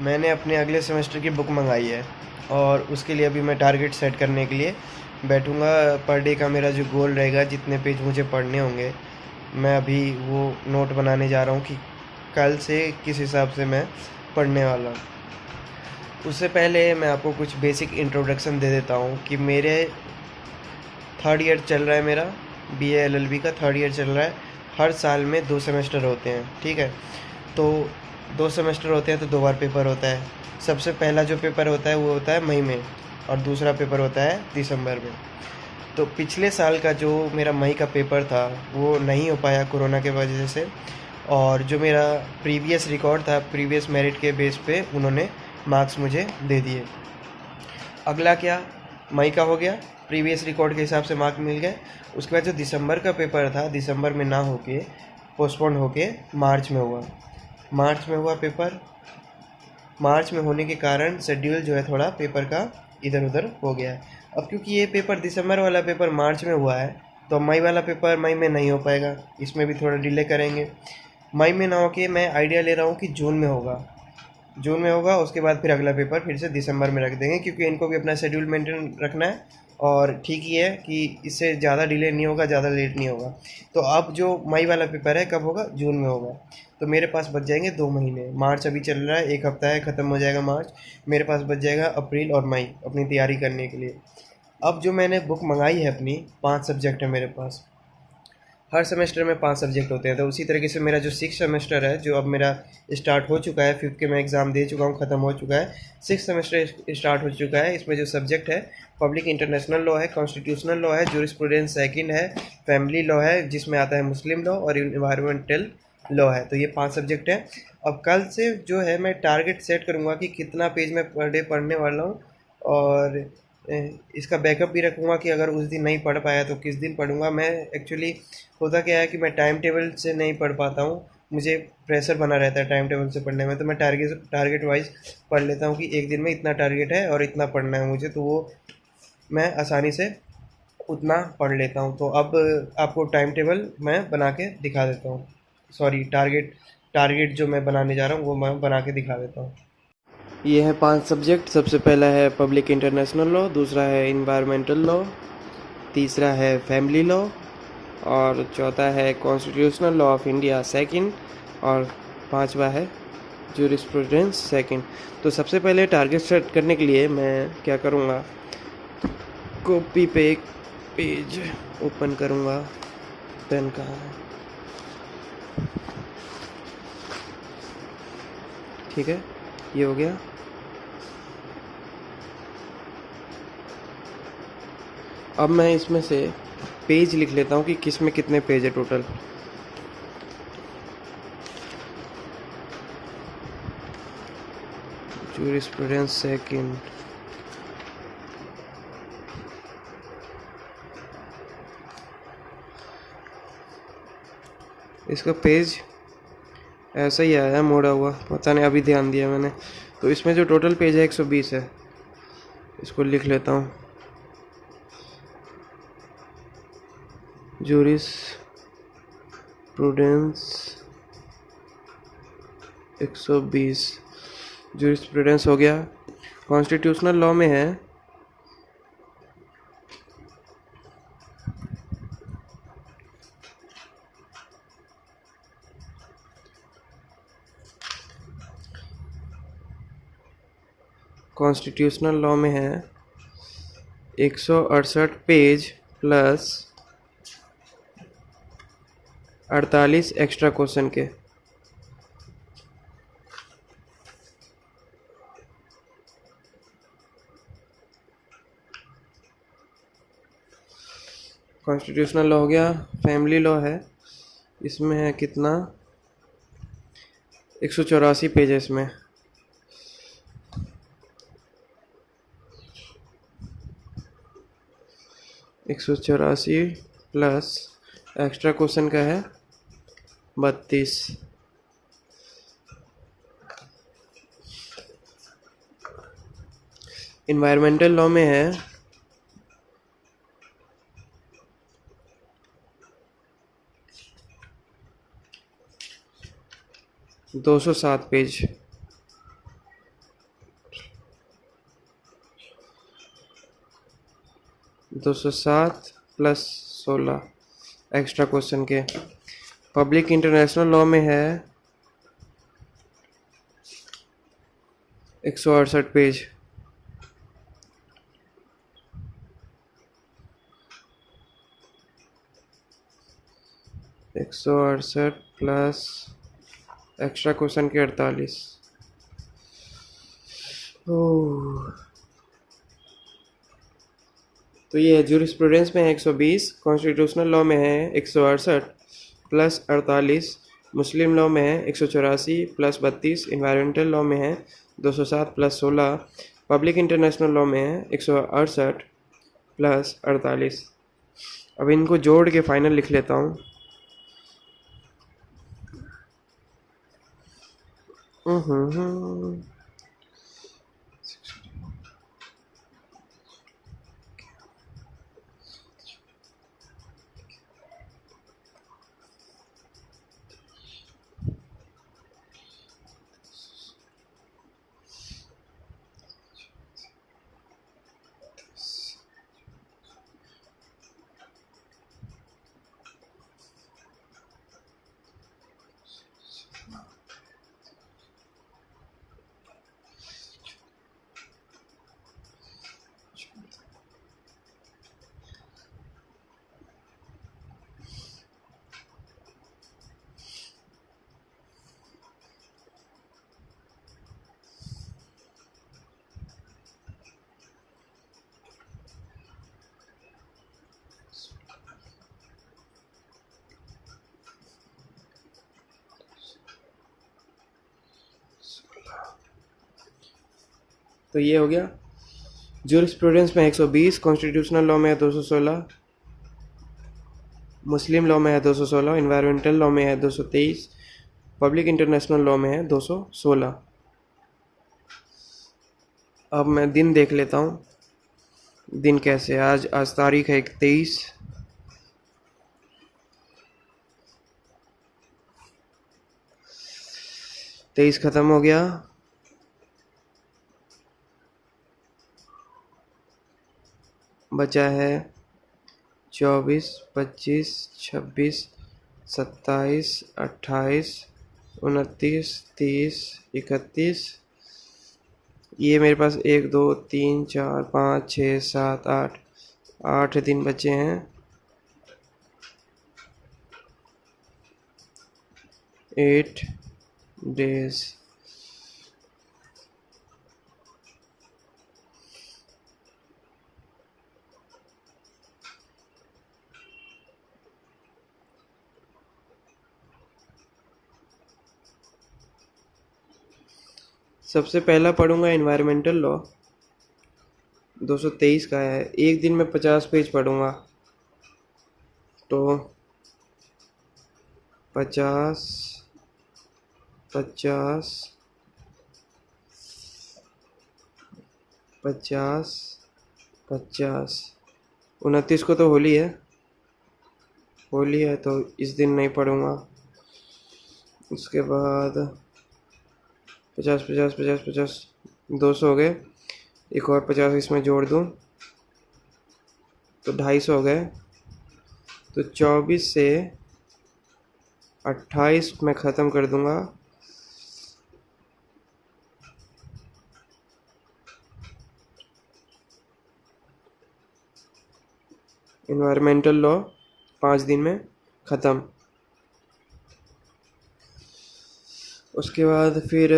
मैंने अपने अगले सेमेस्टर की बुक मंगाई है और उसके लिए अभी मैं टारगेट सेट करने के लिए बैठूँगा। पर डे का मेरा जो गोल रहेगा, जितने पेज मुझे पढ़ने होंगे, मैं अभी वो नोट बनाने जा रहा हूँ कि कल से किस हिसाब से मैं पढ़ने वाला हूँ। उससे पहले मैं आपको कुछ बेसिक इंट्रोडक्शन दे देता हूँ कि मेरे थर्ड ईयर चल रहा है मेरा, BA LLB का थर्ड ईयर चल रहा है। हर साल में 2 सेमेस्टर होते हैं, ठीक है। तो 2 सेमेस्टर होते हैं तो 2 बार पेपर होता है। सबसे पहला जो पेपर होता है वो होता है मई में और दूसरा पेपर होता है दिसंबर में। तो पिछले साल का जो मेरा मई का पेपर था वो नहीं हो पाया कोरोना के वजह से, और जो मेरा प्रीवियस रिकॉर्ड था, प्रीवियस मेरिट के बेस पे उन्होंने मार्क्स मुझे दे दिए। अगला क्या, मई का हो गया, प्रीवियस रिकॉर्ड के हिसाब से मार्क मिल गए। उसके बाद जो दिसंबर का पेपर था, दिसंबर में ना होके पोस्टपोन होके मार्च में हुआ। मार्च में हुआ पेपर। मार्च में होने के कारण शेड्यूल जो है थोड़ा पेपर का इधर उधर हो गया है। अब क्योंकि ये पेपर दिसंबर वाला पेपर मार्च में हुआ है, तो मई वाला पेपर मई में नहीं हो पाएगा, इसमें भी थोड़ा डिले करेंगे। मई में ना होके मैं आइडिया ले रहा हूँ कि जून में होगा। जून में होगा, उसके बाद फिर अगला पेपर फिर से दिसंबर में रख देंगे, क्योंकि इनको भी अपना शेड्यूल मेंटेन रखना है। और ठीक ही है कि इससे ज़्यादा डिले नहीं होगा, ज़्यादा लेट नहीं होगा। तो अब जो मई वाला पेपर है कब होगा, जून में होगा। तो मेरे पास बच जाएंगे 2 महीने। मार्च अभी चल रहा है, एक हफ्ता है, ख़त्म हो जाएगा मार्च। मेरे पास बच जाएगा अप्रैल और मई अपनी तैयारी करने के लिए। अब जो मैंने बुक मंगाई है अपनी, 5 सब्जेक्ट है मेरे पास। हर सेमेस्टर में 5 सब्जेक्ट होते हैं। तो उसी तरीके से मेरा जो 6 सेमेस्टर है, जो अब मेरा स्टार्ट हो चुका है, 5th के मैं एग्ज़ाम दे चुका हूँ, ख़त्म हो चुका है। 6 सेमेस्टर स्टार्ट हो चुका है। इसमें जो सब्जेक्ट है, पब्लिक इंटरनेशनल लॉ है, कॉन्स्टिट्यूशनल लॉ है, जूरिस्प्रूडेंस सेकंड है, फैमिली लॉ है जिसमें आता है मुस्लिम लॉ, और इन्वायरमेंटल लॉ है। तो ये 5 सब्जेक्ट हैं। अब कल से जो है मैं टारगेट सेट करूँगा कि कितना पेज मैं पर डे पढ़ने वाला हूँ, और इसका बैकअप भी रखूँगा कि अगर उस दिन नहीं पढ़ पाया तो किस दिन पढ़ूँगा। मैं एक्चुअली, होता क्या है कि मैं टाइम टेबल से नहीं पढ़ पाता हूँ, मुझे प्रेशर बना रहता है टाइम टेबल से पढ़ने में। तो मैं टारगेट वाइज पढ़ लेता हूँ कि एक दिन में इतना टारगेट है और इतना पढ़ना है मुझे, तो वो मैं आसानी से उतना पढ़ लेता हूँ। तो अब आपको टाइम टेबल मैं बना के दिखा देता हूँ। सॉरी, टारगेट टारगेट जो मैं बनाने जा रहा हूँ वो मैं बना के दिखा देता हूँ। ये है 5 सब्जेक्ट। सबसे पहला है पब्लिक इंटरनेशनल लॉ, दूसरा है इन्वायरमेंटल लॉ, तीसरा है फैमिली लॉ, और चौथा है constitutional law of India second, और पांचवा है जूरिस्प्रूडेंस सेकंड। तो सबसे पहले टारगेट सेट करने के लिए मैं क्या करूँगा, कॉपी पे एक पेज ओपन करूँगा। पेन कहाँ है, ठीक है, ये हो गया। अब मैं इसमें से पेज लिख लेता हूँ कि किस में कितने पेज है टोटल। जूरिस्प्रूडेंस सेकंड, इसका पेज ऐसा ही आया है मोड़ा हुआ, पता नहीं, अभी ध्यान दिया मैंने। तो इसमें जो टोटल पेज है 120 है। इसको लिख लेता हूँ, जूरिस प्रूडेंस 120, जूरिस्प्रूडेंस हो गया। कॉन्स्टिट्यूशनल लॉ में है 168 पेज प्लस 48 एक्स्ट्रा क्वेश्चन के। कॉन्स्टिट्यूशनल लॉ हो गया। फैमिली लॉ है, इसमें है कितना, 184 पेज है इसमें। एक 184 प्लस एक्स्ट्रा क्वेश्चन का है 32। इन्वायरमेंटल लॉ में है 207 पेज। 207 प्लस 16 एक्स्ट्रा क्वेश्चन के। पब्लिक इंटरनेशनल लॉ में है 168 पेज। एक सौ अड़सठ प्लस एक्स्ट्रा क्वेश्चन के 48। तो ये जूरिस्प्रूडेंस में है 120, कॉन्स्टिट्यूशनल लॉ में है 168 प्लस 48, मुस्लिम लॉ में है 184 प्लस 32, इन्वायरमेंटल लॉ में है 207 प्लस 16, पब्लिक इंटरनेशनल लॉ में है 168 प्लस 48। अब इनको जोड़ के फाइनल लिख लेता हूँ। तो ये हो गया। जूरिस्प्रूडेंस में 120, कॉन्स्टिट्यूशनल लॉ में है 216, मुस्लिम लॉ में है 216, इन्वायरमेंटल लॉ में है 223, पब्लिक इंटरनेशनल लॉ में है 216। अब मैं दिन देख लेता हूँ, दिन कैसे। आज तारीख है 23, तेईस ख़त्म हो गया। बचा है 24, 25, 26, 27, 28, 29, 30, 31। ये मेरे पास 1 2 3 4 5 6 7 8 दिन बचे हैं। 8 days। सबसे पहला पढ़ूंगा एनवायरमेंटल लॉ, 223 का है। एक दिन में 50 पेज पढ़ूंगा, तो 50 50 50 50। 29 को तो होली है, तो इस दिन नहीं पढ़ूंगा। उसके बाद 50 50 50 50 200 हो गए। एक और 50 इसमें जोड़ दूं तो 250 हो गए। तो 24 से 28 मैं ख़त्म कर दूंगा। इन्वायरमेंटल लॉ 5 दिन में ख़त्म। उसके बाद फिर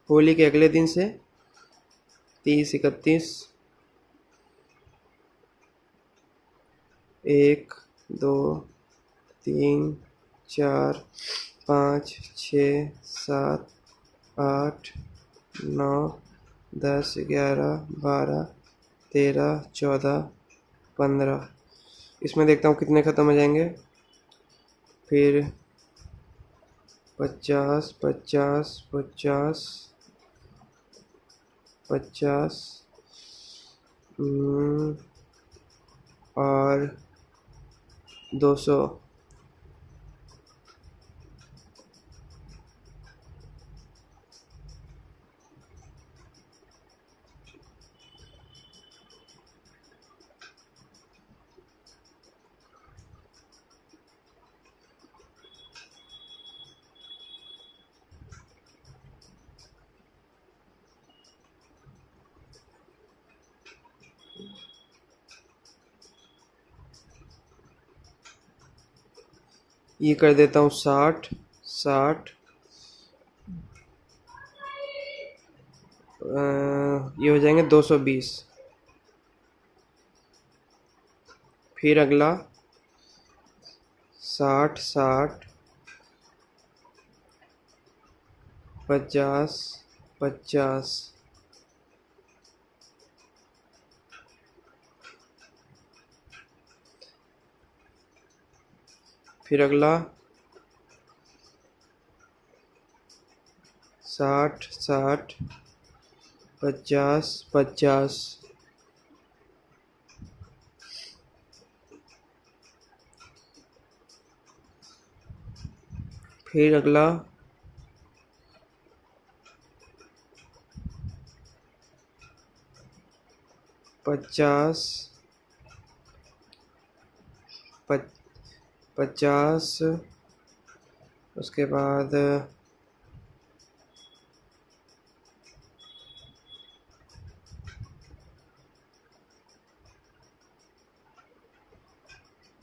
होली के अगले दिन से 30 31, 1 2 3 4 5 6 7 8 9 10 11 12 13 14 15। इसमें देखता हूँ कितने ख़त्म हो जाएंगे। फिर 50 50 50 50 और 200। ये कर देता हूँ 60 60। ये हो जाएंगे 220। फिर अगला 60 60 50 50। फिर अगला 60 60 50 50। फिर अगला 50 50। उसके बाद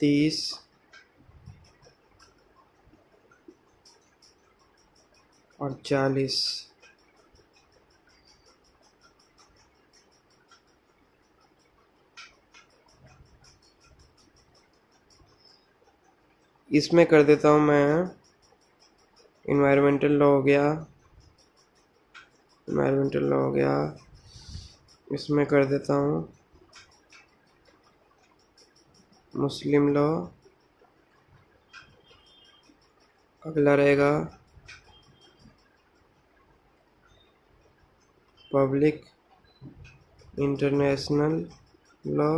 30 और 40। इसमें कर देता हूँ मैं इन्वायरमेंटल लॉ हो गया, इन्वायरमेंटल लॉ हो गया। इसमें कर देता हूँ मुस्लिम लॉ। अगला रहेगा पब्लिक इंटरनेशनल लॉ।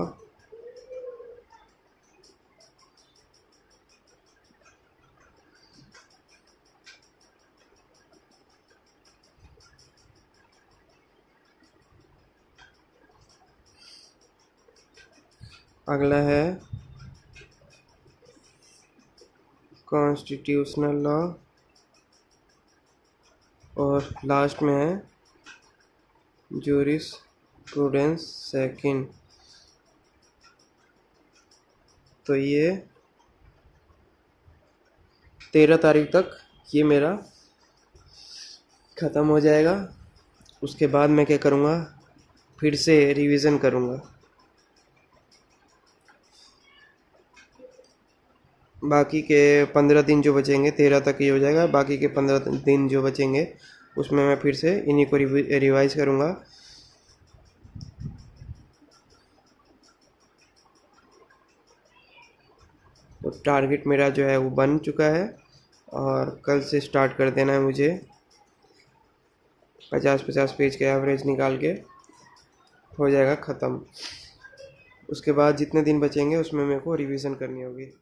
अगला है कॉन्स्टिट्यूशनल लॉ। और लास्ट में है जूरिस्प्रूडेंस सेकंड। तो ये 13 तारीख तक ये मेरा ख़त्म हो जाएगा। उसके बाद मैं क्या करूँगा, फिर से रिवीजन करूँगा। बाकी के 15 दिन जो बचेंगे, 13 तक ये हो जाएगा। बाकी के 15 दिन जो बचेंगे उसमें मैं फिर से इन्हीं को रिवाइज करूँगा। तो टारगेट मेरा जो है वो बन चुका है और कल से स्टार्ट कर देना है मुझे 50-50 पेज के एवरेज निकाल के हो जाएगा ख़त्म। उसके बाद जितने दिन बचेंगे उसमें मेरे को रिवीजन करनी होगी।